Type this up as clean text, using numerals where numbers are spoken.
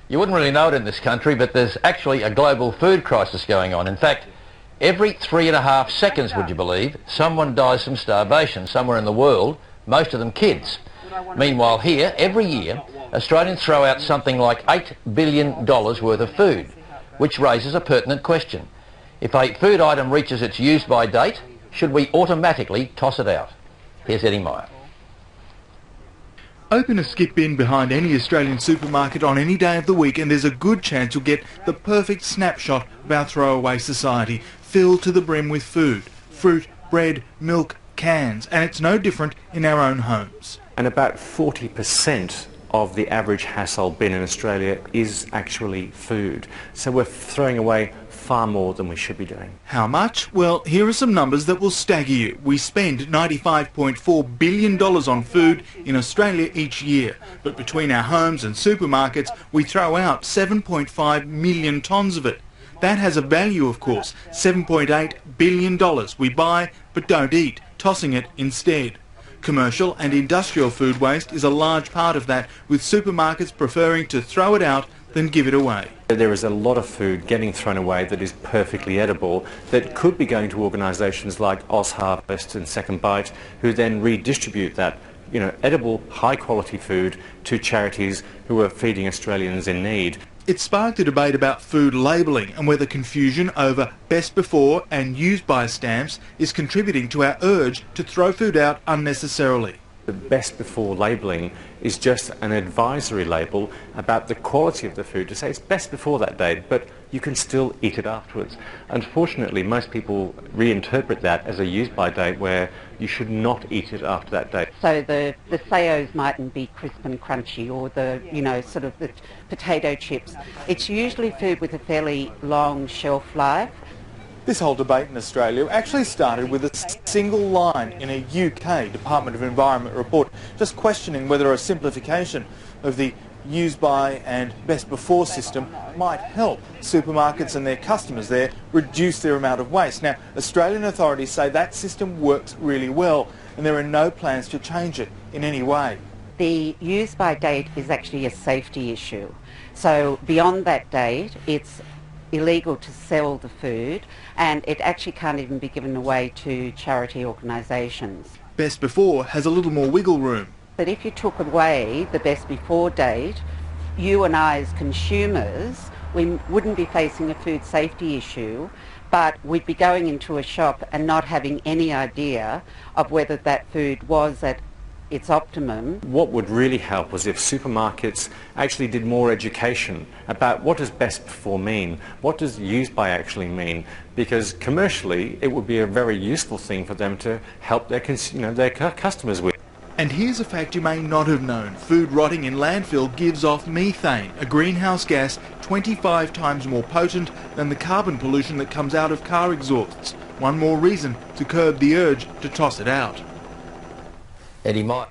You wouldn't really know it in this country, but there's actually a global food crisis going on. In fact, every 3.5 seconds, would you believe, someone dies from starvation somewhere in the world, most of them kids. Meanwhile here, every year, Australians throw out something like $8 billion worth of food, which raises a pertinent question. If a food item reaches its use-by date, should we automatically toss it out? Here's Eddie Meyer. Open a skip bin behind any Australian supermarket on any day of the week and there's a good chance you'll get the perfect snapshot of our throwaway society, filled to the brim with food, fruit, bread, milk, cans, and it's no different in our own homes. And about 40% of the average household bin in Australia is actually food. So we're throwing away far more than we should be doing. How much? Well, here are some numbers that will stagger you. We spend $95.4 billion on food in Australia each year, but between our homes and supermarkets we throw out 7.5 million tonnes of it. That has a value, of course, $7.8 billion we buy but don't eat, tossing it instead. Commercial and industrial food waste is a large part of that, with supermarkets preferring to throw it out than give it away. There is a lot of food getting thrown away that is perfectly edible that could be going to organisations like OzHarvest and Second Bite, who then redistribute that, edible, high-quality food to charities who are feeding Australians in need. It sparked a debate about food labelling and whether confusion over best before and used by stamps is contributing to our urge to throw food out unnecessarily. The best before labelling is just an advisory label about the quality of the food to say it's best before that date, but you can still eat it afterwards. Unfortunately, most people reinterpret that as a use-by date where you should not eat it after that date. So the Sayos mightn't be crisp and crunchy, or the potato chips. It's usually food with a fairly long shelf life. This whole debate in Australia actually started with a single line in a UK Department of Environment report just questioning whether a simplification of the use by and best before system might help supermarkets and their customers there reduce their amount of waste. Now, Australian authorities say that system works really well and there are no plans to change it in any way. The use by date is actually a safety issue. So beyond that date, it's illegal to sell the food, and it actually can't even be given away to charity organisations. Best before has a little more wiggle room. But if you took away the best before date, you and I as consumers, we wouldn't be facing a food safety issue, but we'd be going into a shop and not having any idea of whether that food was at its optimum. What would really help was if supermarkets actually did more education about what does best before mean, what does use by actually mean, because commercially it would be a very useful thing for them to help their customers with. And here's a fact you may not have known. Food rotting in landfill gives off methane, a greenhouse gas 25 times more potent than the carbon pollution that comes out of car exhausts. One more reason to curb the urge to toss it out. Eddie Meyer.